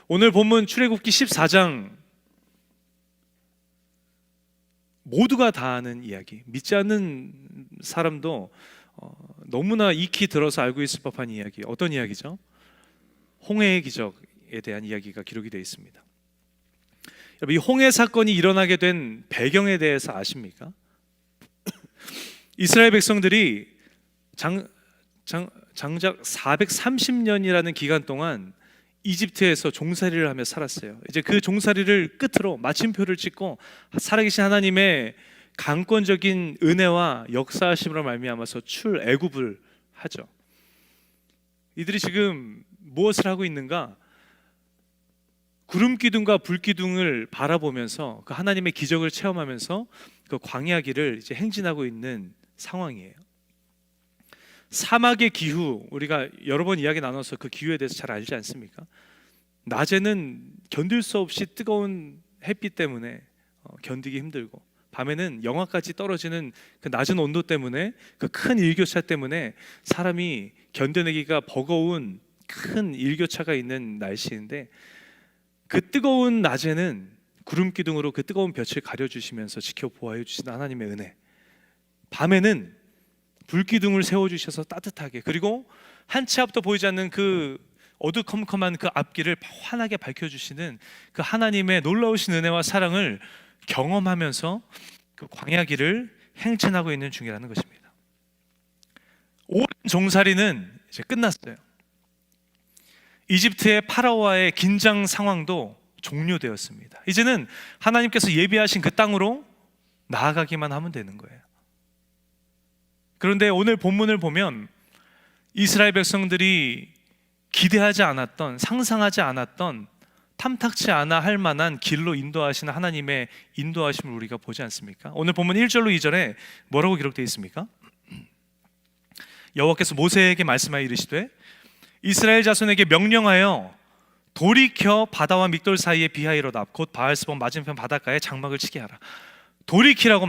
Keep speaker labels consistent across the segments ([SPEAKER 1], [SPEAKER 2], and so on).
[SPEAKER 1] 오늘 본문 출애굽기 14장, 모두가 다 아는 이야기, 믿지 않는 사람도 너무나 익히 들어서 알고 있을 법한 이야기. 어떤 이야기죠? 홍해의 기적에 대한 이야기가 기록이 되어 있습니다. 여러분, 이 홍해 사건이 일어나게 된 배경에 대해서 아십니까? 이스라엘 백성들이 장작 430년이라는 기간 동안 이집트에서 종살이를 하며 살았어요. 이제 그 종살이를 끝으로 마침표를 찍고 살아계신 하나님의 강권적인 은혜와 역사하심으로 말미암아서 출애굽을 하죠. 이들이 지금 무엇을 하고 있는가? 구름 기둥과 불 기둥을 바라보면서 그 하나님의 기적을 체험하면서 그 광야 길을 이제 행진하고 있는 상황이에요. 사막의 기후, 우리가 여러 번 이야기 나눠서 그 기후에 대해서 잘 알지 않습니까? 낮에는 견딜 수 없이 뜨거운 햇빛 때문에 견디기 힘들고, 밤에는 영하까지 떨어지는 그 낮은 온도 때문에, 그 큰 일교차 때문에 사람이 견뎌내기가 버거운 큰 일교차가 있는 날씨인데, 그 뜨거운 낮에는 구름 기둥으로 그 뜨거운 볕을 가려주시면서 지켜보아해 주시는 하나님의 은혜, 밤에는 불기둥을 세워주셔서 따뜻하게, 그리고 한 치 앞도 보이지 않는 그 어두컴컴한 그 앞길을 환하게 밝혀주시는 그 하나님의 놀라우신 은혜와 사랑을 경험하면서 그 광야 길을 행진하고 있는 중이라는 것입니다. 오랜 종살이는 이제 끝났어요. 이집트의 파라오와의 긴장 상황도 종료되었습니다. 이제는 하나님께서 예비하신 그 땅으로 나아가기만 하면 되는 거예요. 그런데 오늘 본문을 보면 이스라엘 백성들이 기대하지 않았던, 상상하지 않았던, 탐탁치 않아 할 만한 길로 인도하시는 하나님의 인도하심을 우리가 보지 않습니까? 오늘 본문 1절로 2절에 뭐라고 기록되어 있습니까? 여호와께서 모세에게 말씀하여 이르시되 이스라엘 자손에게 명령하여 돌이켜 바다와 믹돌 사이에 비하이로다, 곧 바알스본 맞은편 바닷가에 장막을 치게 하라. 돌이키라고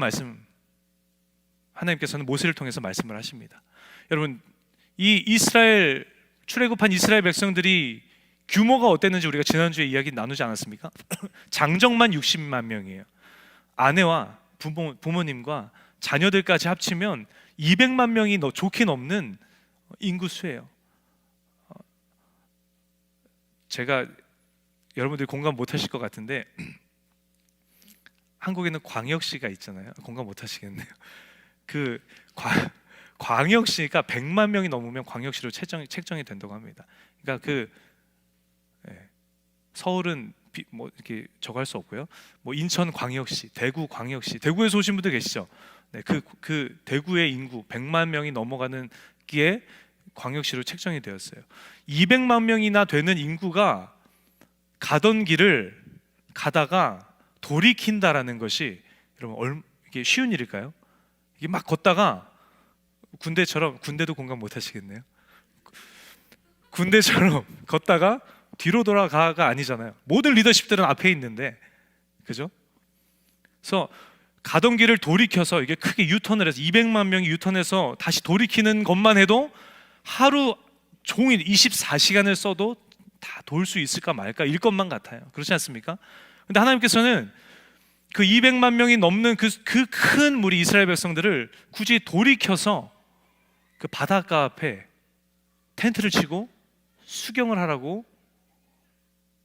[SPEAKER 1] 하나님께서는 모세를 통해서 말씀을 하십니다. 여러분, 이 이스라엘 출애굽한 이스라엘 백성들이 규모가 어땠는지 우리가 지난주에 이야기 나누지 않았습니까? 장정만 60만 명이에요. 아내와 부모님과 자녀들까지 합치면 200만 명이 좋게 넘는 인구수예요. 제가 여러분들이 공감 못 하실 것 같은데, 한국에는 광역시가 있잖아요. 공감 못 하시겠네요. 그 광역시가 100만 명이 넘으면 광역시로 책정이 된다고 합니다. 그러니까 서울은 뭐 이렇게 저거 할 수 없고요. 뭐 인천 광역시, 대구 광역시, 대구에서 오신 분들 계시죠? 네, 그 대구의 인구 100만 명이 넘어가는 기에 광역시로 책정이 되었어요. 200만 명이나 되는 인구가 가던 길을 가다가 돌이킨다라는 것이, 여러분, 이게 쉬운 일일까요? 이게 막 걷다가 군대도 공감 못 하시겠네요. 군대처럼 걷다가 뒤로 돌아가가 아니잖아요. 모든 리더십들은 앞에 있는데, 그죠? 그래서 가던 길을 돌이켜서 이게 크게 유턴을 해서 200만 명이 유턴해서 다시 돌이키는 것만 해도 하루 종일 24시간을 써도 다 돌 수 있을까 말까 일 것만 같아요. 그렇지 않습니까? 근데 하나님께서는 그 200만 명이 넘는 그 큰 무리 이스라엘 백성들을 굳이 돌이켜서 그 바닷가 앞에 텐트를 치고 수경을 하라고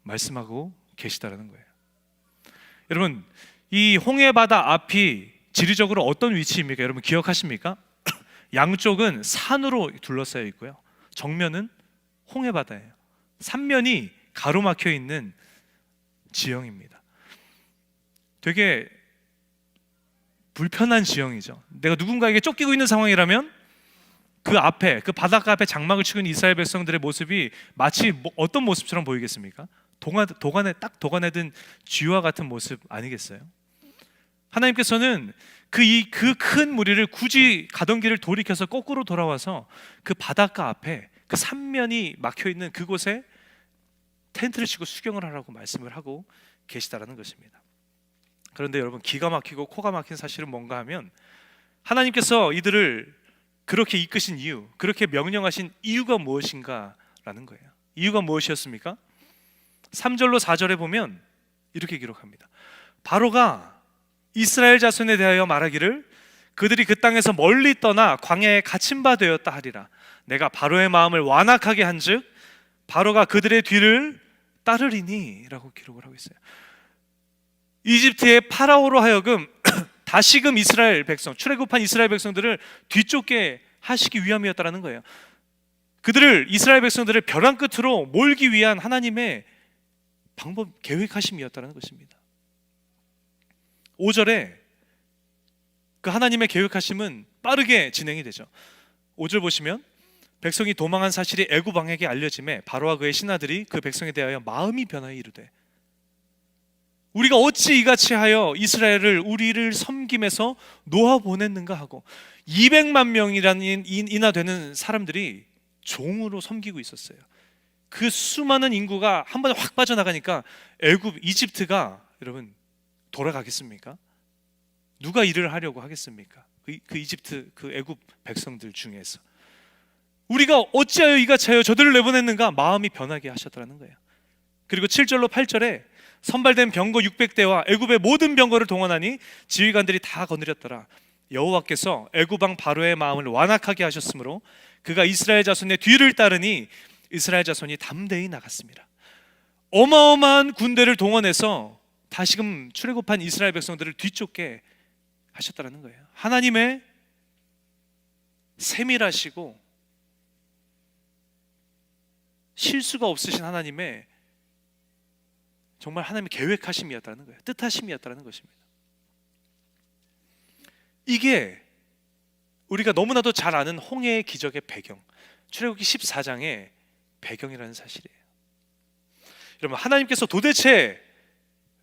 [SPEAKER 1] 말씀하고 계시다라는 거예요. 여러분, 이 홍해 바다 앞이 지리적으로 어떤 위치입니까? 여러분 기억하십니까? 양쪽은 산으로 둘러싸여 있고요, 정면은 홍해 바다예요. 삼면이 가로막혀 있는 지형입니다. 되게 불편한 지형이죠. 내가 누군가에게 쫓기고 있는 상황이라면 그 앞에, 그 바닷가 앞에 장막을 치고 있는 이스라엘 백성들의 모습이 마치 어떤 모습처럼 보이겠습니까? 도간에 든 쥐와 같은 모습 아니겠어요? 하나님께서는 그 큰 무리를 굳이 가던 길을 돌이켜서 거꾸로 돌아와서 그 바닷가 앞에 그 삼면이 막혀 있는 그곳에 텐트를 치고 수경을 하라고 말씀을 하고 계시다라는 것입니다. 그런데 여러분, 기가 막히고 코가 막힌 사실은 뭔가 하면, 하나님께서 이들을 그렇게 이끄신 이유, 그렇게 명령하신 이유가 무엇인가라는 거예요. 이유가 무엇이었습니까? 3절로 4절에 보면 이렇게 기록합니다. 바로가 이스라엘 자손에 대하여 말하기를 그들이 그 땅에서 멀리 떠나 광야에 갇힌 바 되었다 하리라. 내가 바로의 마음을 완악하게 한즉 바로가 그들의 뒤를 따르리니 라고 기록을 하고 있어요. 이집트의 파라오로 하여금 다시금 이스라엘 백성, 출애굽한 이스라엘 백성들을 뒤쫓게 하시기 위함이었다라는 거예요. 그들을, 이스라엘 백성들을 벼랑 끝으로 몰기 위한 하나님의 방법, 계획하심이었다는 것입니다. 5절에 그 하나님의 계획하심은 빠르게 진행이 되죠. 5절 보시면 백성이 도망한 사실이 애굽 왕에게 알려짐에 바로와 그의 신하들이 그 백성에 대하여 마음이 변하여 이르되 우리가 어찌 이같이 하여 이스라엘을 우리를 섬김에서 놓아 보냈는가 하고 200만 명이나 되는 사람들이 종으로 섬기고 있었어요. 그 수많은 인구가 한 번에 확 빠져나가니까 애굽, 이집트가 여러분 돌아가겠습니까? 누가 일을 하려고 하겠습니까? 그 이집트, 그 애굽 백성들 중에서 우리가 어찌하여 이같이 하여 저들을 내보냈는가? 마음이 변하게 하셨다는 거예요. 그리고 7절로 8절에 선발된 병거 600대와 애굽의 모든 병거를 동원하니 지휘관들이 다 거느렸더라. 여호와께서 애굽 왕 바로의 마음을 완악하게 하셨으므로 그가 이스라엘 자손의 뒤를 따르니 이스라엘 자손이 담대히 나갔습니다. 어마어마한 군대를 동원해서 다시금 출애굽한 이스라엘 백성들을 뒤쫓게 하셨다는 거예요. 하나님의 세밀하시고 실수가 없으신 하나님의 정말 하나님의 계획하심이었다는 거예요. 뜻하심이었다는 것입니다. 이게 우리가 너무나도 잘 아는 홍해의 기적의 배경, 출애굽기 14장의 배경이라는 사실이에요. 여러분, 하나님께서 도대체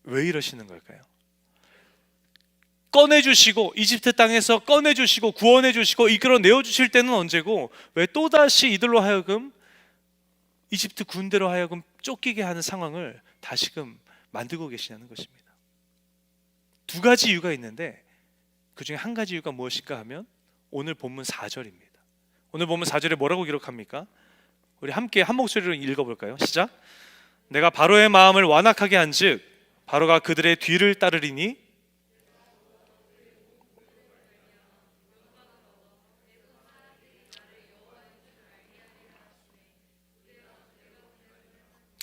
[SPEAKER 1] 왜 이러시는 걸까요? 꺼내주시고 이집트 땅에서 꺼내주시고 구원해주시고 이끌어내어주실 때는 언제고 왜 또다시 이들로 하여금 이집트 군대로 하여금 쫓기게 하는 상황을 다시금 만들고 계시냐는 것입니다. 두 가지 이유가 있는데 그 중에 한 가지 이유가 무엇일까 하면 오늘 본문 4절입니다. 오늘 본문 4절에 뭐라고 기록합니까? 우리 함께 한 목소리로 읽어볼까요? 시작. 내가 바로의 마음을 완악하게 한즉 바로가 그들의 뒤를 따르리니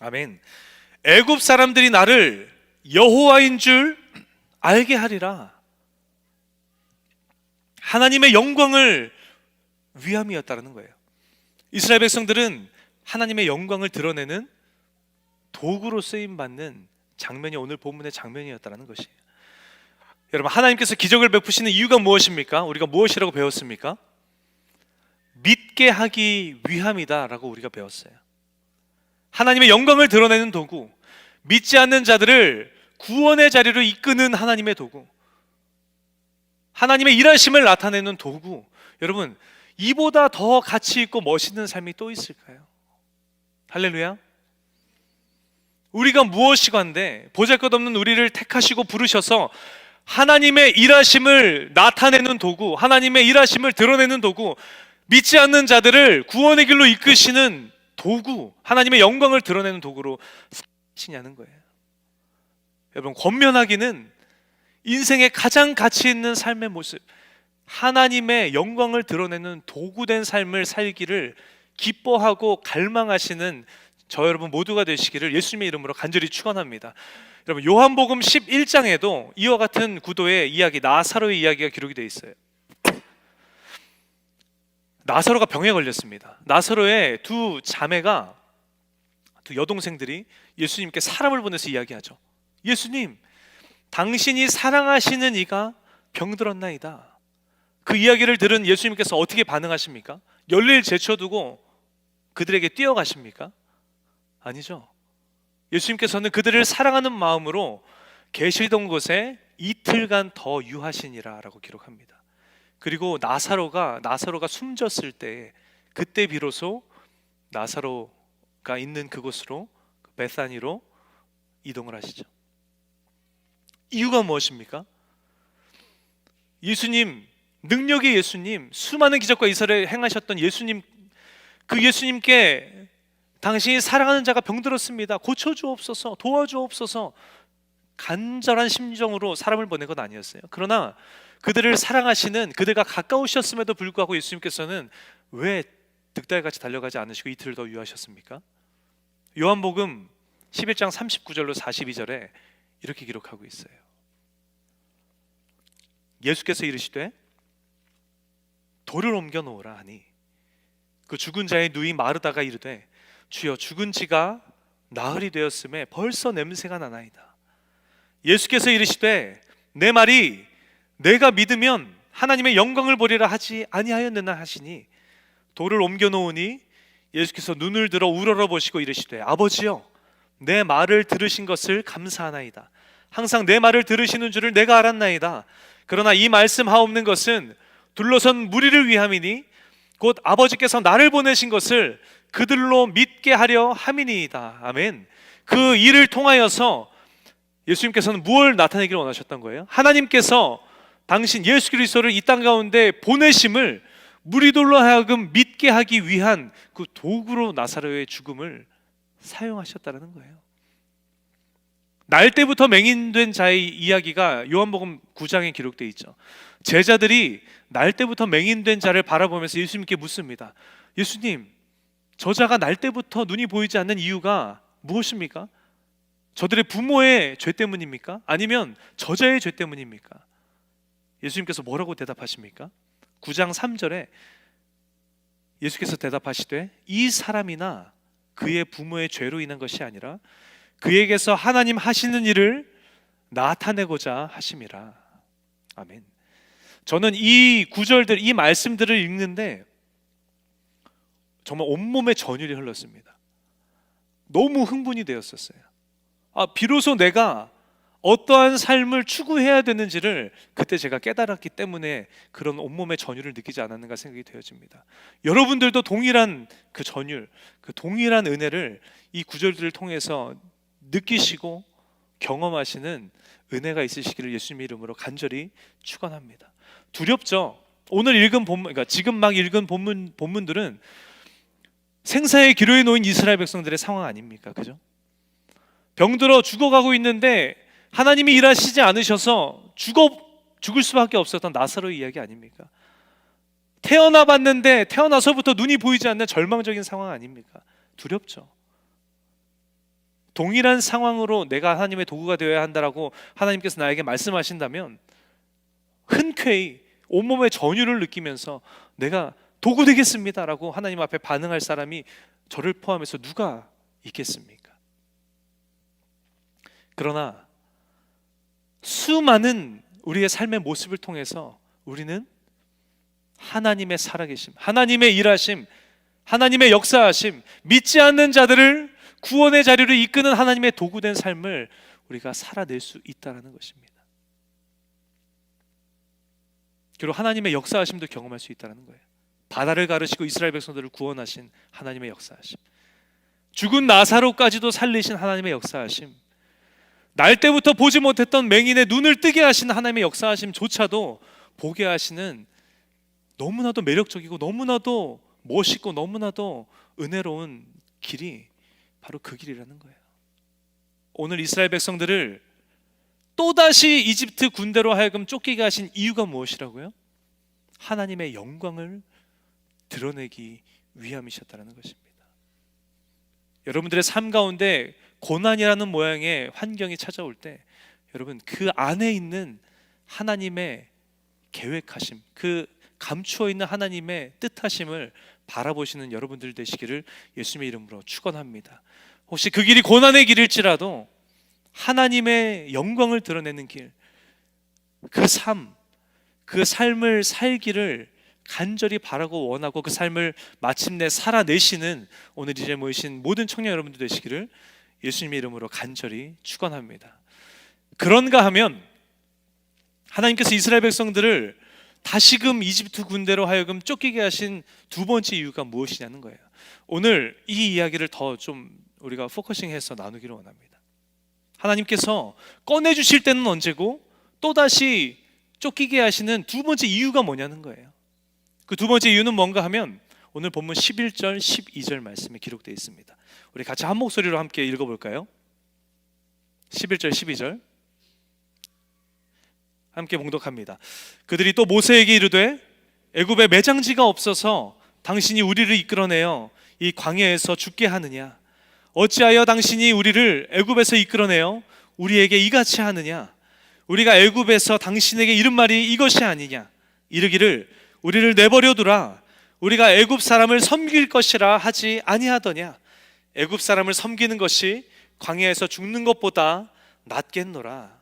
[SPEAKER 1] 아멘. 애굽 사람들이 나를 여호와인 줄 알게 하리라. 하나님의 영광을 위함이었다는 거예요. 이스라엘 백성들은 하나님의 영광을 드러내는 도구로 쓰임받는 장면이 오늘 본문의 장면이었다는 것이에요. 여러분, 하나님께서 기적을 베푸시는 이유가 무엇입니까? 우리가 무엇이라고 배웠습니까? 믿게 하기 위함이다 라고 우리가 배웠어요. 하나님의 영광을 드러내는 도구, 믿지 않는 자들을 구원의 자리로 이끄는 하나님의 도구, 하나님의 일하심을 나타내는 도구. 여러분, 이보다 더 가치 있고 멋있는 삶이 또 있을까요? 할렐루야. 우리가 무엇이건데 보잘것없는 우리를 택하시고 부르셔서 하나님의 일하심을 나타내는 도구, 하나님의 일하심을 드러내는 도구, 믿지 않는 자들을 구원의 길로 이끄시는 도구, 하나님의 영광을 드러내는 도구로 삼으시냐는 거예요. 여러분, 권면하기는 인생의 가장 가치 있는 삶의 모습, 하나님의 영광을 드러내는 도구된 삶을 살기를 기뻐하고 갈망하시는 저 여러분 모두가 되시기를 예수님의 이름으로 간절히 축원합니다. 여러분, 요한복음 11장에도 이와 같은 구도의 이야기, 나사로의 이야기가 기록이 되어 있어요. 나사로가 병에 걸렸습니다. 나사로의 두 자매가, 두 여동생들이 예수님께 사람을 보내서 이야기하죠. 예수님, 당신이 사랑하시는 이가 병들었나이다. 그 이야기를 들은 예수님께서 어떻게 반응하십니까? 열일 제쳐두고 그들에게 뛰어가십니까? 아니죠. 예수님께서는 그들을 사랑하는 마음으로 계시던 곳에 이틀간 더 유하시니라 라고 기록합니다. 그리고 나사로가 숨졌을 때 그때 비로소 나사로가 있는 그곳으로, 베사니로 이동을 하시죠. 이유가 무엇입니까? 예수님, 능력의 예수님, 수많은 기적과 이사를 행하셨던 예수님, 그 예수님께 당신이 사랑하는 자가 병들었습니다. 고쳐주옵소서, 도와주옵소서. 간절한 심정으로 사람을 보낸 건 아니었어요. 그러나 그들을 사랑하시는, 그들과 가까우셨음에도 불구하고 예수님께서는 왜 득달같이 달려가지 않으시고 이틀 더 유하셨습니까? 요한복음 11장 39절로 42절에 이렇게 기록하고 있어요. 예수께서 이르시되 돌을 옮겨 놓으라 하니 그 죽은 자의 누이 마르다가 이르되 주여 죽은 지가 나흘이 되었음에 벌써 냄새가 나나이다. 예수께서 이르시되 내 말이 내가 믿으면 하나님의 영광을 보리라 하지 아니하였느냐 하시니 돌을 옮겨 놓으니 예수께서 눈을 들어 우러러 보시고 이르시되 아버지여 내 말을 들으신 것을 감사하나이다. 항상 내 말을 들으시는 줄을 내가 알았나이다. 그러나 이 말씀하옵는 것은 둘러선 무리를 위함이니 곧 아버지께서 나를 보내신 것을 그들로 믿게 하려 함이니이다. 아멘. 그 일을 통하여서 예수님께서는 무엇을 나타내기를 원하셨던 거예요? 하나님께서 당신 예수 그리스도를 이 땅 가운데 보내심을 무리들로 하여금 믿게 하기 위한 그 도구로 나사로의 죽음을 사용하셨다는 거예요. 날 때부터 맹인된 자의 이야기가 요한복음 9장에 기록되어 있죠. 제자들이 날 때부터 맹인된 자를 바라보면서 예수님께 묻습니다. 예수님, 저 자가 날 때부터 눈이 보이지 않는 이유가 무엇입니까? 저들의 부모의 죄 때문입니까? 아니면 저자의 죄 때문입니까? 예수님께서 뭐라고 대답하십니까? 9장 3절에 예수께서 대답하시되 이 사람이나 그의 부모의 죄로 인한 것이 아니라 그에게서 하나님 하시는 일을 나타내고자 하심이라. 아멘. 저는 이 구절들, 이 말씀들을 읽는데 정말 온몸에 전율이 흘렀습니다. 너무 흥분이 되었었어요. 비로소 내가 어떠한 삶을 추구해야 되는지를 그때 제가 깨달았기 때문에 그런 온몸의 전율을 느끼지 않았는가 생각이 되어집니다. 여러분들도 동일한 그 전율, 그 동일한 은혜를 이 구절들을 통해서 느끼시고 경험하시는 은혜가 있으시기를 예수님의 이름으로 간절히 축원합니다. 두렵죠? 오늘 읽은 본문, 그러니까 지금 막 읽은 본문들은 생사의 기로에 놓인 이스라엘 백성들의 상황 아닙니까? 그죠? 병들어 죽어가고 있는데 하나님이 일하시지 않으셔서 죽을 수밖에 없었던 나사로의 이야기 아닙니까? 태어나 봤는데 태어나서부터 눈이 보이지 않는 절망적인 상황 아닙니까? 두렵죠. 동일한 상황으로 내가 하나님의 도구가 되어야 한다라고 하나님께서 나에게 말씀하신다면 흔쾌히 온몸의 전율을 느끼면서 내가 도구 되겠습니다라고 하나님 앞에 반응할 사람이 저를 포함해서 누가 있겠습니까? 그러나 수많은 우리의 삶의 모습을 통해서 우리는 하나님의 살아계심, 하나님의 일하심, 하나님의 역사하심, 믿지 않는 자들을 구원의 자리로 이끄는 하나님의 도구된 삶을 우리가 살아낼 수 있다는 것입니다. 그리고 하나님의 역사하심도 경험할 수 있다는 거예요. 바다를 가르시고 이스라엘 백성들을 구원하신 하나님의 역사하심, 죽은 나사로까지도 살리신 하나님의 역사하심, 날 때부터 보지 못했던 맹인의 눈을 뜨게 하시는 하나님의 역사하심조차도 보게 하시는 너무나도 매력적이고 너무나도 멋있고 너무나도 은혜로운 길이 바로 그 길이라는 거예요. 오늘 이스라엘 백성들을 또다시 이집트 군대로 하여금 쫓기게 하신 이유가 무엇이라고요? 하나님의 영광을 드러내기 위함이셨다는 것입니다. 여러분들의 삶 가운데 고난이라는 모양의 환경이 찾아올 때 여러분 그 안에 있는 하나님의 계획하심, 그 감추어 있는 하나님의 뜻하심을 바라보시는 여러분들 되시기를 예수님의 이름으로 축원합니다. 혹시 그 길이 고난의 길일지라도 하나님의 영광을 드러내는 길, 그 삶을 살기를 간절히 바라고 원하고 그 삶을 마침내 살아내시는 오늘 이제 모이신 모든 청년 여러분들 되시기를 예수님의 이름으로 간절히 축원합니다. 그런가 하면 하나님께서 이스라엘 백성들을 다시금 이집트 군대로 하여금 쫓기게 하신 두 번째 이유가 무엇이냐는 거예요. 오늘 이 이야기를 더 좀 우리가 포커싱해서 나누기를 원합니다. 하나님께서 꺼내주실 때는 언제고 또다시 쫓기게 하시는 두 번째 이유가 뭐냐는 거예요. 그 두 번째 이유는 뭔가 하면 오늘 본문 11절 12절 말씀이 기록되어 있습니다. 우리 같이 한 목소리로 함께 읽어볼까요? 11절 12절 함께 봉독합니다. 그들이 또 모세에게 이르되 애굽에 매장지가 없어서 당신이 우리를 이끌어내어 이 광야에서 죽게 하느냐? 어찌하여 당신이 우리를 애굽에서 이끌어내어 우리에게 이같이 하느냐? 우리가 애굽에서 당신에게 이른 말이 이것이 아니냐? 이르기를 우리를 내버려 두라. 우리가 애굽 사람을 섬길 것이라 하지 아니하더냐? 애굽 사람을 섬기는 것이 광야에서 죽는 것보다 낫겠노라.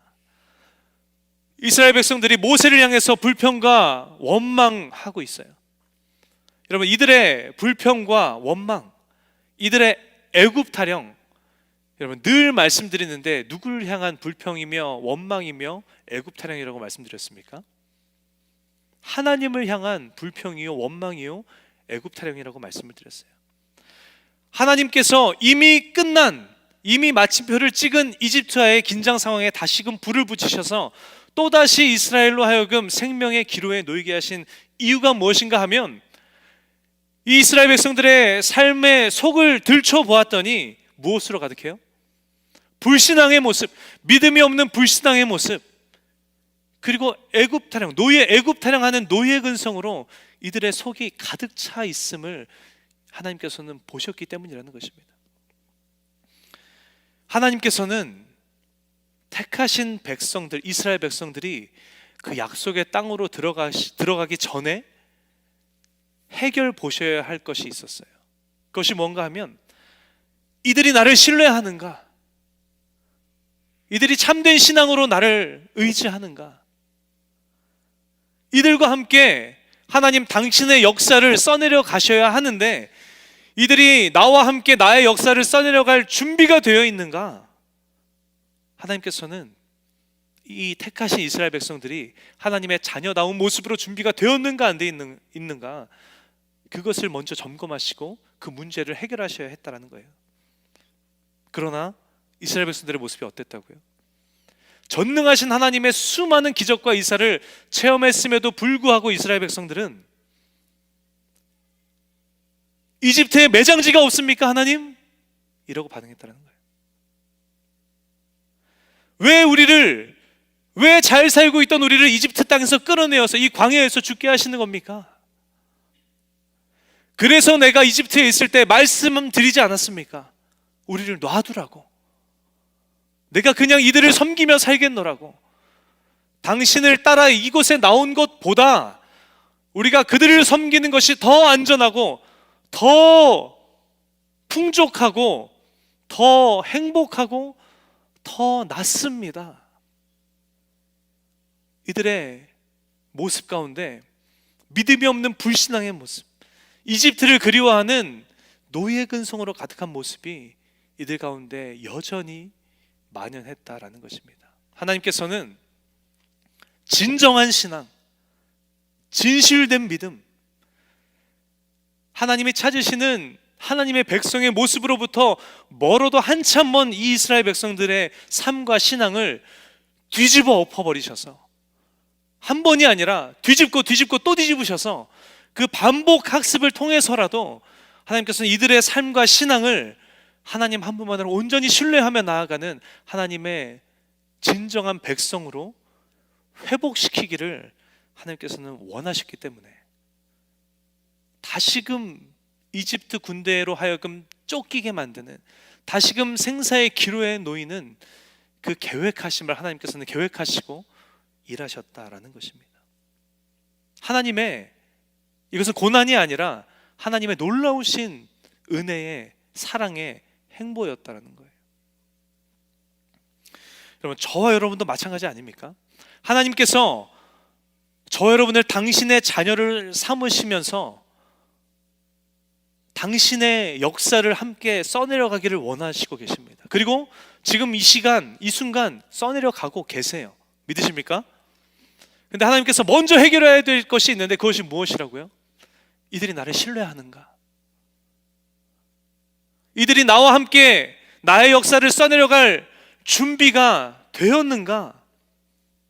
[SPEAKER 1] 이스라엘 백성들이 모세를 향해서 불평과 원망하고 있어요. 여러분, 이들의 불평과 원망, 이들의 애굽 타령, 여러분 늘 말씀드리는데 누구를 향한 불평이며 원망이며 애굽 타령이라고 말씀드렸습니까? 하나님을 향한 불평이요 원망이요 애굽 타령이라고 말씀을 드렸어요. 하나님께서 이미 마침표를 찍은 이집트와의 긴장 상황에 다시금 불을 붙이셔서 또다시 이스라엘로 하여금 생명의 기로에 놓이게 하신 이유가 무엇인가 하면, 이 이스라엘 백성들의 삶의 속을 들춰보았더니 무엇으로 가득해요? 불신앙의 모습, 믿음이 없는 불신앙의 모습, 그리고 애굽 타령, 애굽 타령하는 노예 근성으로 이들의 속이 가득 차 있음을 하나님께서는 보셨기 때문이라는 것입니다. 하나님께서는 택하신 백성들, 이스라엘 백성들이 그 약속의 땅으로 들어가기 전에 해결 보셔야 할 것이 있었어요. 그것이 뭔가 하면, 이들이 나를 신뢰하는가? 이들이 참된 신앙으로 나를 의지하는가? 이들과 함께 하나님 당신의 역사를 써내려 가셔야 하는데, 이들이 나와 함께 나의 역사를 써내려갈 준비가 되어 있는가? 하나님께서는 이 택하신 이스라엘 백성들이 하나님의 자녀다운 모습으로 준비가 되었는가 안 되어 있는가, 그것을 먼저 점검하시고 그 문제를 해결하셔야 했다는 거예요. 그러나 이스라엘 백성들의 모습이 어땠다고요? 전능하신 하나님의 수많은 기적과 이사를 체험했음에도 불구하고 이스라엘 백성들은 이집트에 매장지가 없습니까 하나님? 이러고 반응했다는 거예요. 왜 잘 살고 있던 우리를 이집트 땅에서 끌어내어서 이 광야에서 죽게 하시는 겁니까? 그래서 내가 이집트에 있을 때 말씀드리지 않았습니까? 우리를 놔두라고. 내가 그냥 이들을 섬기며 살겠노라고. 당신을 따라 이곳에 나온 것보다 우리가 그들을 섬기는 것이 더 안전하고 더 풍족하고 더 행복하고 더 낫습니다. 이들의 모습 가운데 믿음이 없는 불신앙의 모습, 이집트를 그리워하는 노예 근성으로 가득한 모습이 이들 가운데 여전히 만연했다라는 것입니다. 하나님께서는 진정한 신앙, 진실된 믿음, 하나님이 찾으시는 하나님의 백성의 모습으로부터 멀어도 한참 먼 이 이스라엘 백성들의 삶과 신앙을 뒤집어 엎어버리셔서, 한 번이 아니라 뒤집고 또 뒤집으셔서 그 반복 학습을 통해서라도 하나님께서는 이들의 삶과 신앙을 하나님 한 분만을 온전히 신뢰하며 나아가는 하나님의 진정한 백성으로 회복시키기를 하나님께서는 원하셨기 때문에 다시금 이집트 군대로 하여금 쫓기게 만드는, 다시금 생사의 기로에 놓이는 그 계획하심을 하나님께서는 계획하시고 일하셨다라는 것입니다. 하나님의, 이것은 고난이 아니라 하나님의 놀라우신 은혜의 사랑의 행보였다라는 거예요. 여러분, 저와 여러분도 마찬가지 아닙니까? 하나님께서 저 여러분을 당신의 자녀를 삼으시면서 당신의 역사를 함께 써내려가기를 원하시고 계십니다. 그리고 지금 이 시간, 이 순간 써내려가고 계세요. 믿으십니까? 근데 하나님께서 먼저 해결해야 될 것이 있는데, 그것이 무엇이라고요? 이들이 나를 신뢰하는가? 이들이 나와 함께 나의 역사를 써내려갈 준비가 되었는가?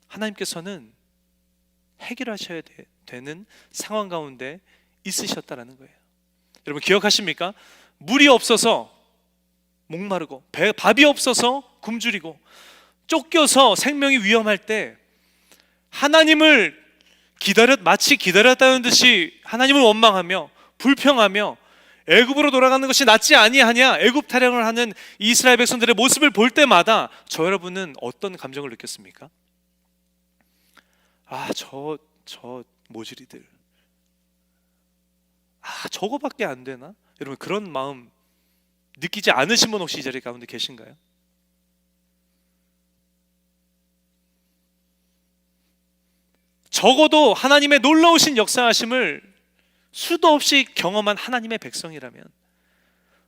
[SPEAKER 1] 하나님께서는 해결하셔야 되는 상황 가운데 있으셨다라는 거예요. 여러분 기억하십니까? 물이 없어서 목마르고 밥이 없어서 굶주리고 쫓겨서 생명이 위험할 때 하나님을 마치 기다렸다는 듯이 하나님을 원망하며 불평하며 애굽으로 돌아가는 것이 낫지 아니하냐, 애굽 타령을 하는 이스라엘 백성들의 모습을 볼 때마다 저 여러분은 어떤 감정을 느꼈습니까? 저 모질이들, 저거밖에 안 되나? 여러분 그런 마음 느끼지 않으신 분 혹시 이 자리 가운데 계신가요? 적어도 하나님의 놀라우신 역사하심을 수도 없이 경험한 하나님의 백성이라면,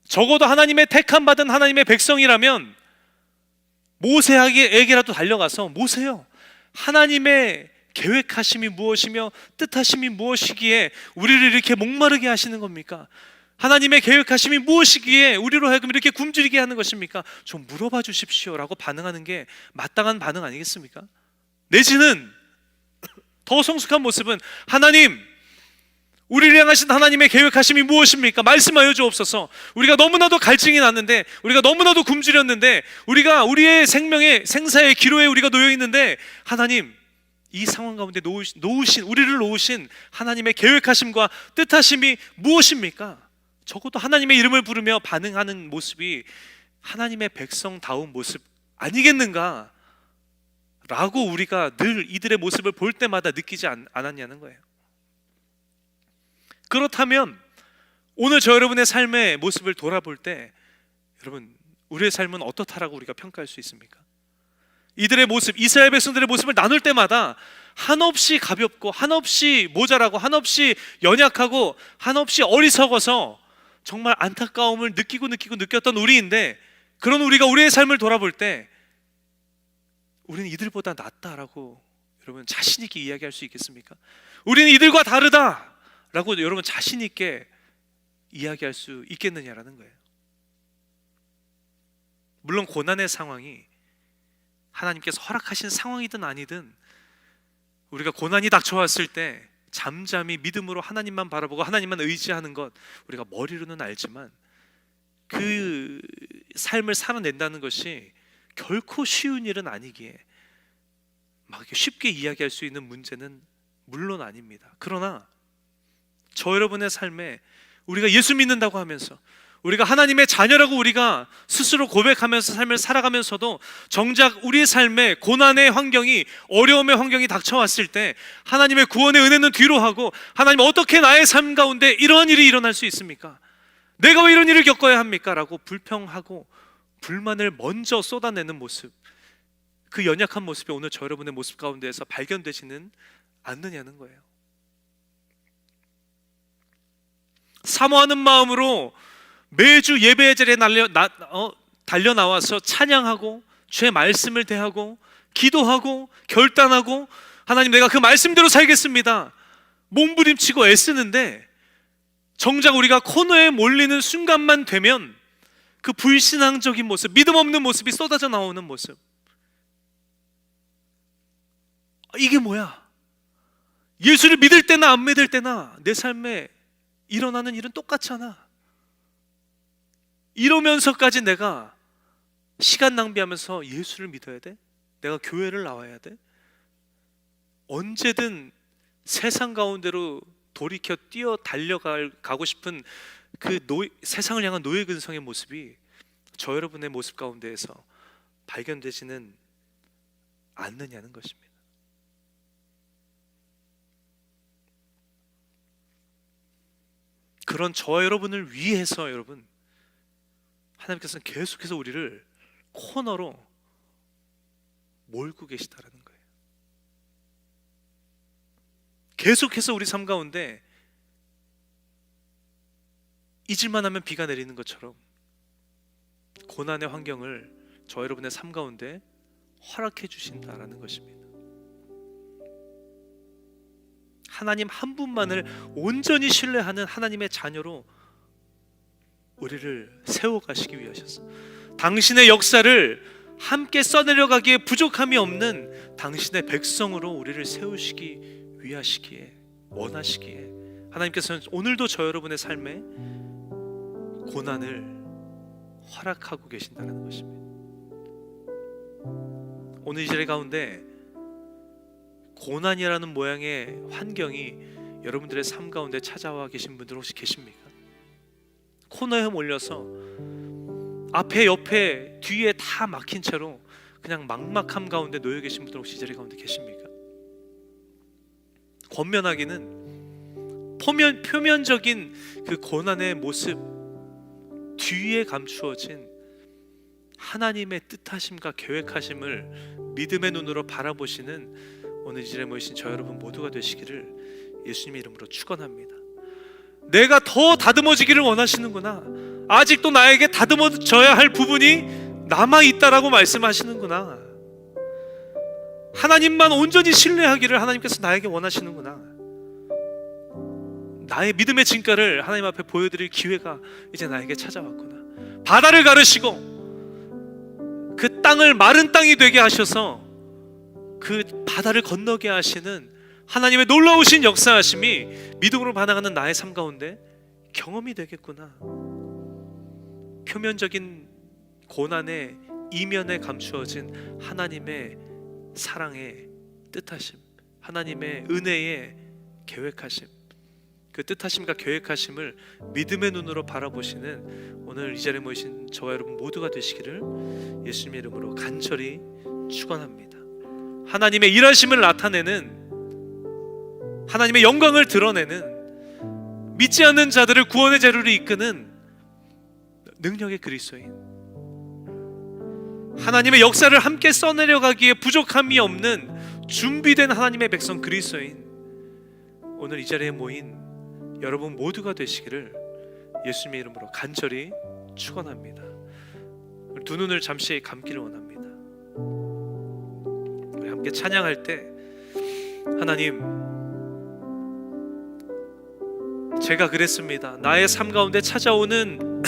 [SPEAKER 1] 적어도 하나님의 택함 받은 하나님의 백성이라면 모세에게라도 달려가서, 모세요, 하나님의 계획하심이 무엇이며 뜻하심이 무엇이기에 우리를 이렇게 목마르게 하시는 겁니까? 하나님의 계획하심이 무엇이기에 우리로 하여금 이렇게 굶주리게 하는 것입니까? 좀 물어봐 주십시오 라고 반응하는 게 마땅한 반응 아니겠습니까? 내지는 더 성숙한 모습은, 하나님, 우리를 향하신 하나님의 계획하심이 무엇입니까? 말씀하여 주옵소서. 우리가 너무나도 갈증이 났는데, 우리가 너무나도 굶주렸는데, 우리가 우리의 생명의 생사의 기로에 우리가 놓여 있는데, 하나님, 이 상황 가운데 우리를 놓으신 하나님의 계획하심과 뜻하심이 무엇입니까? 적어도 하나님의 이름을 부르며 반응하는 모습이 하나님의 백성다운 모습 아니겠는가? 라고 우리가 늘 이들의 모습을 볼 때마다 느끼지 않았냐는 거예요. 그렇다면 오늘 저 여러분의 삶의 모습을 돌아볼 때, 여러분 우리의 삶은 어떻다라고 우리가 평가할 수 있습니까? 이들의 모습, 이스라엘 백성들의 모습을 나눌 때마다 한없이 가볍고 한없이 모자라고 한없이 연약하고 한없이 어리석어서 정말 안타까움을 느꼈던 우리인데, 그런 우리가 우리의 삶을 돌아볼 때 우리는 이들보다 낫다라고 여러분 자신 있게 이야기할 수 있겠습니까? 우리는 이들과 다르다라고 여러분 자신 있게 이야기할 수 있겠느냐라는 거예요. 물론 고난의 상황이 하나님께서 허락하신 상황이든 아니든, 우리가 고난이 닥쳐왔을 때 잠잠히 믿음으로 하나님만 바라보고 하나님만 의지하는 것, 우리가 머리로는 알지만 그 삶을 살아낸다는 것이 결코 쉬운 일은 아니기에 막 쉽게 이야기할 수 있는 문제는 물론 아닙니다. 그러나 저 여러분의 삶에 우리가 예수 믿는다고 하면서, 우리가 하나님의 자녀라고 우리가 스스로 고백하면서 삶을 살아가면서도 정작 우리의 삶에 고난의 환경이, 어려움의 환경이 닥쳐왔을 때 하나님의 구원의 은혜는 뒤로 하고, 하나님 어떻게 나의 삶 가운데 이러한 일이 일어날 수 있습니까? 내가 왜 이런 일을 겪어야 합니까? 라고 불평하고 불만을 먼저 쏟아내는 모습, 그 연약한 모습이 오늘 저 여러분의 모습 가운데에서 발견되지는 않느냐는 거예요. 사모하는 마음으로 매주 예배의 자리에 달려 나와서 찬양하고 주의 말씀을 대하고 기도하고 결단하고, 하나님 내가 그 말씀대로 살겠습니다, 몸부림치고 애쓰는데, 정작 우리가 코너에 몰리는 순간만 되면 그 불신앙적인 모습, 믿음 없는 모습이 쏟아져 나오는 모습, 이게 뭐야? 예수를 믿을 때나 안 믿을 때나 내 삶에 일어나는 일은 똑같잖아. 이러면서까지 내가 시간 낭비하면서 예수를 믿어야 돼? 내가 교회를 나와야 돼? 언제든 세상 가운데로 돌이켜 뛰어 달려가고 싶은 그 세상을 향한 노예 근성의 모습이 저 여러분의 모습 가운데에서 발견되지는 않느냐는 것입니다. 그런 저 여러분을 위해서 여러분, 하나님께서는 계속해서 우리를 코너로 몰고 계시다라는 거예요. 계속해서 우리 삶 가운데 잊을만 하면 비가 내리는 것처럼 고난의 환경을 저 여러분의 삶 가운데 허락해 주신다라는 것입니다. 하나님 한 분만을 온전히 신뢰하는 하나님의 자녀로 우리를 세워가시기 위하셔서, 당신의 역사를 함께 써내려가기에 부족함이 없는 당신의 백성으로 우리를 세우시기 위하시기에 원하시기에, 하나님께서는 오늘도 저 여러분의 삶에 고난을 허락하고 계신다는 것입니다. 오늘 이 자리 가운데 고난이라는 모양의 환경이 여러분들의 삶 가운데 찾아와 계신 분들 혹시 계십니까? 코너에 몰려서 앞에 옆에 뒤에 다 막힌 채로 그냥 막막함 가운데 놓여 계신 분들 혹시 이 자리 가운데 계십니까? 권면하기는 표면적인 그 고난의 모습 뒤에 감추어진 하나님의 뜻하심과 계획하심을 믿음의 눈으로 바라보시는 오늘 이 자리에 모이신 저 여러분 모두가 되시기를 예수님의 이름으로 축원합니다. 내가 더 다듬어지기를 원하시는구나, 아직도 나에게 다듬어져야 할 부분이 남아있다라고 말씀하시는구나, 하나님만 온전히 신뢰하기를 하나님께서 나에게 원하시는구나, 나의 믿음의 진가를 하나님 앞에 보여드릴 기회가 이제 나에게 찾아왔구나. 바다를 가르시고 그 땅을 마른 땅이 되게 하셔서 그 바다를 건너게 하시는 하나님의 놀라우신 역사하심이 믿음으로 반응하는 나의 삶 가운데 경험이 되겠구나. 표면적인 고난의 이면에 감추어진 하나님의 사랑의 뜻하심, 하나님의 은혜의 계획하심, 그 뜻하심과 계획하심을 믿음의 눈으로 바라보시는 오늘 이 자리에 모이신 저와 여러분 모두가 되시기를 예수님의 이름으로 간절히 축원합니다. 하나님의 일하심을 나타내는, 하나님의 영광을 드러내는, 믿지 않는 자들을 구원의 자리로 이끄는 능력의 그리스도인, 하나님의 역사를 함께 써내려가기에 부족함이 없는 준비된 하나님의 백성 그리스도인, 오늘 이 자리에 모인 여러분 모두가 되시기를 예수님의 이름으로 간절히 축원합니다. 두 눈을 잠시 감기를 원합니다. 우리 함께 찬양할 때 하나님, 제가 그랬습니다. 나의 삶 가운데 찾아오는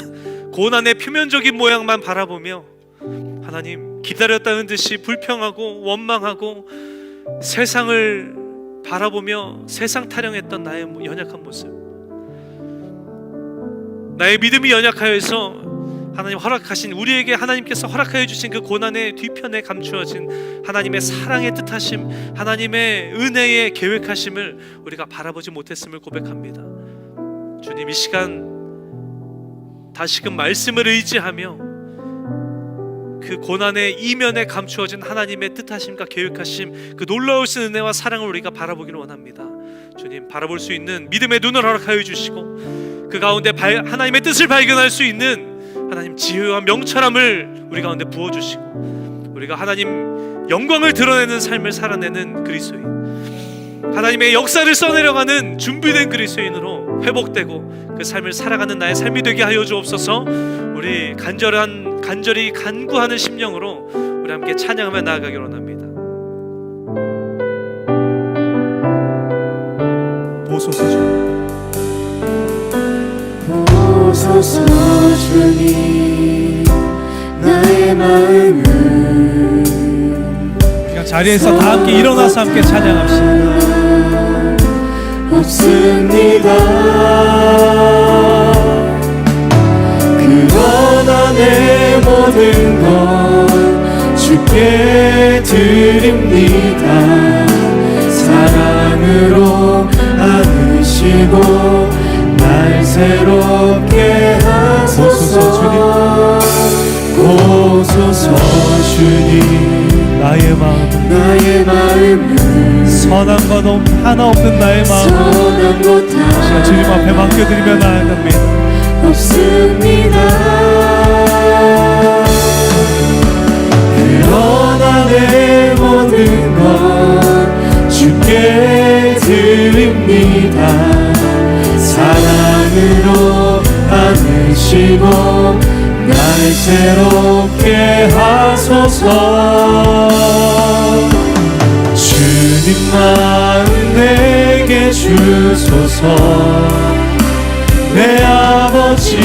[SPEAKER 1] 고난의 표면적인 모양만 바라보며 하나님 기다렸다는 듯이 불평하고 원망하고 세상을 바라보며 세상 타령했던 나의 연약한 모습, 나의 믿음이 연약하여서 하나님 허락하신, 우리에게 하나님께서 허락하여 주신 그 고난의 뒤편에 감추어진 하나님의 사랑의 뜻하심, 하나님의 은혜의 계획하심을 우리가 바라보지 못했음을 고백합니다. 주님, 이 시간 다시금 말씀을 의지하며 그 고난의 이면에 감추어진 하나님의 뜻하심과 계획하심, 그 놀라우신 은혜와 사랑을 우리가 바라보기를 원합니다. 주님, 바라볼 수 있는 믿음의 눈을 허락하여 주시고 그 가운데 하나님의 뜻을 발견할 수 있는 하나님 지혜와 명철함을 우리 가운데 부어주시고 우리가 하나님 영광을 드러내는 삶을 살아내는 그리스도인, 하나님의 역사를 써내려가는 준비된 그리스도인으로 회복되고 그 삶을 살아가는 나의 삶이 되게 하여 주옵소서. 우리 간절히 간구하는 심령으로 우리 함께 찬양하며 나아가기를 원합니다. 보소서 주님, 나의 마음을. 우리가 자리에서 다 함께 일어나서 함께 찬양합시다. 없습니다. 그러나 내 모든 것 주께 드립니다. 사랑으로 안으시고 날 새롭게 하소서. 보소서 주님, 나의 마음을 선한 것 하나 없는 나의 마음을 주님 앞에 맡겨드리며 나아갑니다. 없습니다. 그러나 내 모든 것 주께 드립니다. 사랑으로 안으시고 날 새롭게 하소서. 주님 마음 내게 주소서. 내 아버지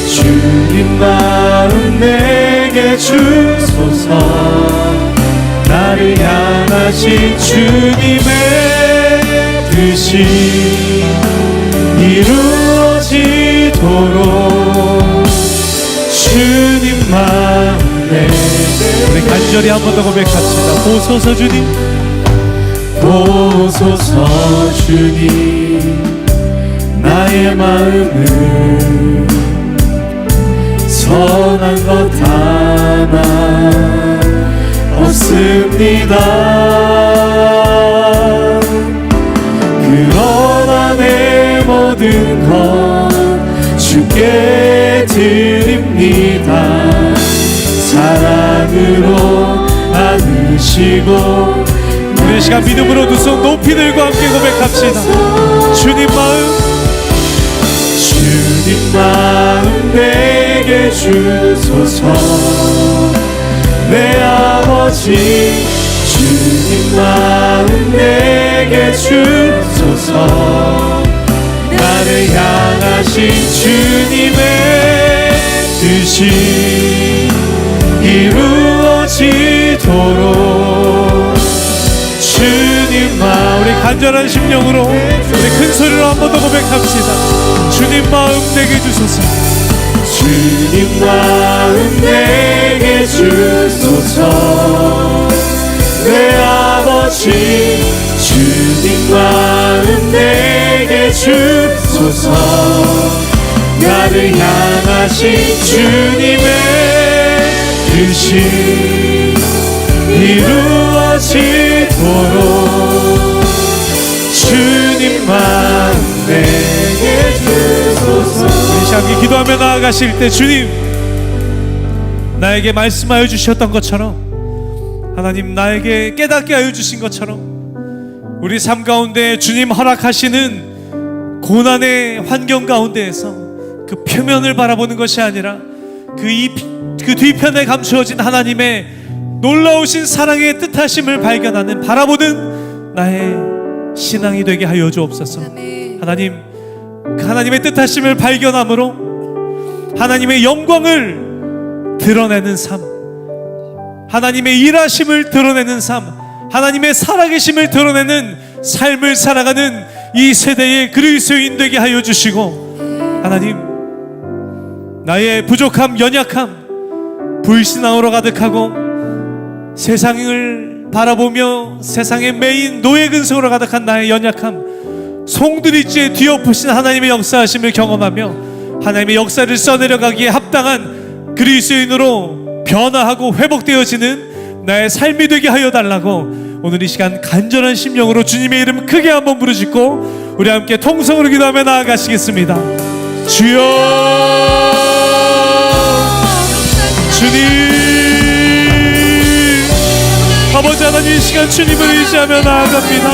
[SPEAKER 1] 주님 마음 내게 주소서. 나를 향하신 주님의 뜻이 이루어지도록 주님 마음에. 우리 간절히 한 번 더 고백합시다. 보소서 주님, 보소서 주님, 나의 마음을 선한 것 하나 없습니다. 그러나 내 모든 것 주께 드립니다. 사랑으로 안으시고. 우리 시간 믿음으로 두 손 높이 들고 함께 고백합시다. 주님 마음, 주님 마음 내게 주소서. 내 아버지, 주님 마음 내게 주소서. 나를 향하신 주님의 뜻이 이루어지도록. 주님 마음, 우리 간절한 심령으로 우리 큰 소리로 한 번 더 고백합시다. 주님 마음 내게 주소서. 주님 마음 내게 주소서. 내 아버지, 주님 마음 내게 주소서. 나를 향하신 주님의 뜻이 이루어지도록. 주님 마음 내게 주소서. 우리 시간 기도하며 나아가실 때 주님 나에게 말씀하여 주셨던 것처럼, 하나님 나에게 깨닫게 하여 주신 것처럼 우리 삶 가운데 주님 허락하시는 고난의 환경 가운데에서 그 표면을 바라보는 것이 아니라 그 뒤편에 감추어진 하나님의 놀라우신 사랑의 뜻하심을 발견하는, 바라보는 나의 신앙이 되게 하여 주옵소서. 하나님, 그 하나님의 뜻하심을 발견함으로 하나님의 영광을 드러내는 삶, 하나님의 일하심을 드러내는 삶, 하나님의 살아계심을 드러내는 삶을 살아가는 이 세대의 그리스도인 되게 하여 주시고, 하나님 나의 부족함, 연약함, 불신앙으로 가득하고 세상을 바라보며 세상의 매인 노예 근성으로 가득한 나의 연약함, 송두리째 뒤엎으신 하나님의 역사하심을 경험하며 하나님의 역사를 써내려가기에 합당한 그리스도인으로 변화하고 회복되어지는 나의 삶이 되게 하여 달라고 오늘 이 시간 간절한 심령으로 주님의 이름 크게 한번 부르짖고 우리 함께 통성으로 기도하며 나아가시겠습니다. 주여, 주님, 아버지 하나님, 이 시간 주님을 의지하며 나아갑니다.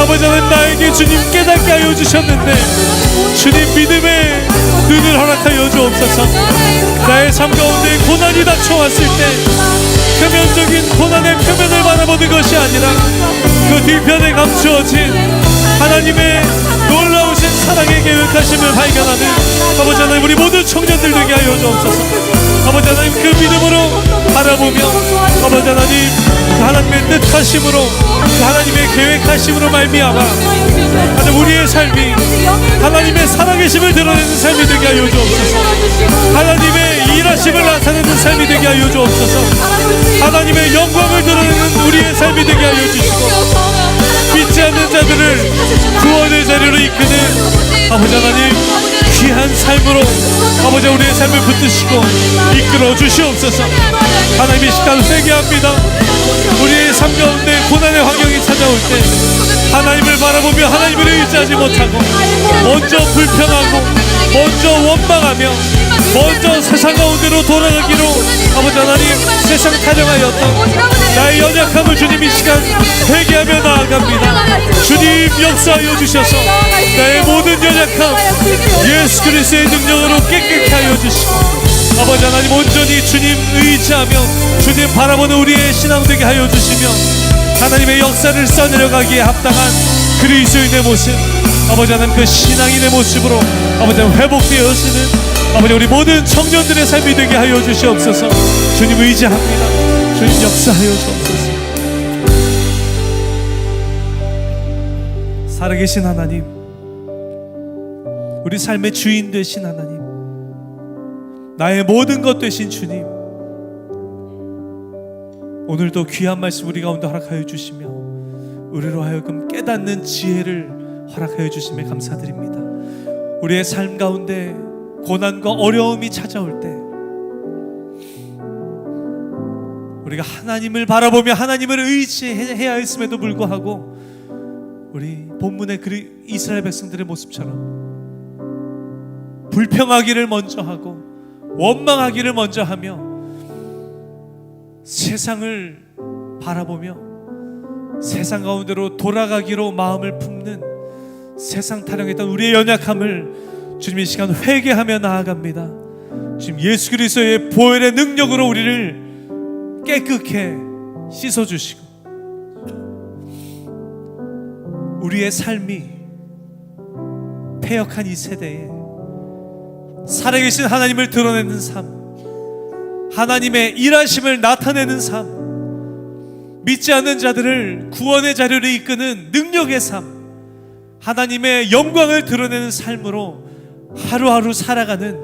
[SPEAKER 1] 아버지 하나님, 나에게 주님 깨닫게 하여 주셨는데 주님 믿음의 눈을 허락하여 주옵소서. 나의 삶 가운데 고난이 닥쳐왔을 때 표면적인 고난의 표면을 바라보는 것이 아니라 그 뒤편에 감추어진 하나님의 놀라우신 사랑의 계획하심을 발견하는 아버지 하나님, 우리 모든 청년들 되게 하여 주옵소서. 아버지 하나님, 그 믿음으로 바라보며 아버지 하나님, 그 하나님의 뜻하심으로, 그 하나님의 계획하심으로 말미암아 하나님 우리의 삶이 하나님의 살아계심을 드러내는 삶이 되게 하여 주옵소서. 하나님의 일하심을 나타내는 삶이 되게 하여 주옵소서. 하나님의 영광을 드러내는 우리의 삶이 되게 하여 주시고 믿지 않는 자들을 구원의 자리로 이끄는 아버지 하나님 귀한 삶으로 아버지 우리의 삶을 붙드시고 이끌어 주시옵소서. 하나님의 시간 회개합니다. 우리의 삶 가운데 고난의 환경이 찾아올 때 하나님을 바라보며 하나님을 의지하지 못하고 먼저 불평하고 먼저 원망하며 먼저 세상 가운데로 돌아가기로 아버지 하나님 세상 타령하였던 나의 연약함을 주님 이 시간 회개하며 나아갑니다. 주님 역사하여 주셔서 나의 모든 연약함 예수 그리스도의 능력으로 깨끗게 하여 주시고 아버지 하나님 온전히 주님 의지하며 주님 바라보는 우리의 신앙 되게 하여 주시며 하나님의 역사를 써내려가기에 합당한 그리스도인의 모습 아버지 하나님 그 신앙인의 모습으로 아버지 하나님 회복되어지는 아버지 우리 모든 청년들의 삶이 되게 하여 주시옵소서. 주님 의지합니다. 주님 역사하여 주옵소서. 살아계신 하나님, 우리 삶의 주인 되신 하나님,
[SPEAKER 2] 나의 모든 것 되신 주님, 오늘도 귀한 말씀 우리 가운데 허락하여 주시며 우리로 하여금 깨닫는 지혜를 허락하여 주심에 감사드립니다. 우리의 삶 가운데 고난과 어려움이 찾아올 때 우리가 하나님을 바라보며 하나님을 의지해야 했음에도 불구하고 우리 본문의 이스라엘 백성들의 모습처럼 불평하기를 먼저 하고 원망하기를 먼저 하며 세상을 바라보며 세상 가운데로 돌아가기로 마음을 품는 세상 타령했던 우리의 연약함을 주님 이 시간 회개하며 나아갑니다. 지금 예수 그리스도의 보혈의 능력으로 우리를 깨끗게 씻어주시고 우리의 삶이 패역한 이 세대에 살아계신 하나님을 드러내는 삶, 하나님의 일하심을 나타내는 삶, 믿지 않는 자들을 구원의 자리로 이끄는 능력의 삶, 하나님의 영광을 드러내는 삶으로 하루하루 살아가는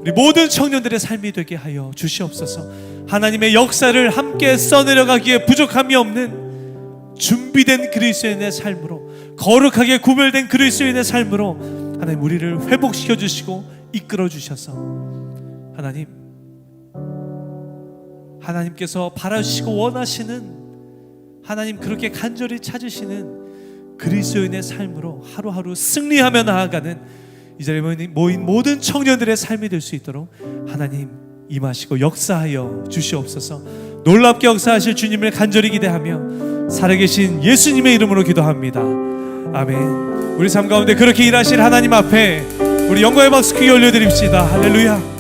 [SPEAKER 2] 우리 모든 청년들의 삶이 되게 하여 주시옵소서. 하나님의 역사를 함께 써내려가기에 부족함이 없는 준비된 그리스도인의 삶으로, 거룩하게 구별된 그리스도인의 삶으로 하나님 우리를 회복시켜 주시고 이끌어 주셔서 하나님께서 바라시고 원하시는, 하나님 그렇게 간절히 찾으시는 그리스도인의 삶으로 하루하루 승리하며 나아가는 이 자리에 모인 모든 청년들의 삶이 될 수 있도록 하나님 임하시고 역사하여 주시옵소서. 놀랍게 역사하실 주님을 간절히 기대하며 살아계신 예수님의 이름으로 기도합니다. 아멘. 우리 삶 가운데 그렇게 일하실 하나님 앞에 우리 영광의 박수 크게 올려드립시다. 할렐루야.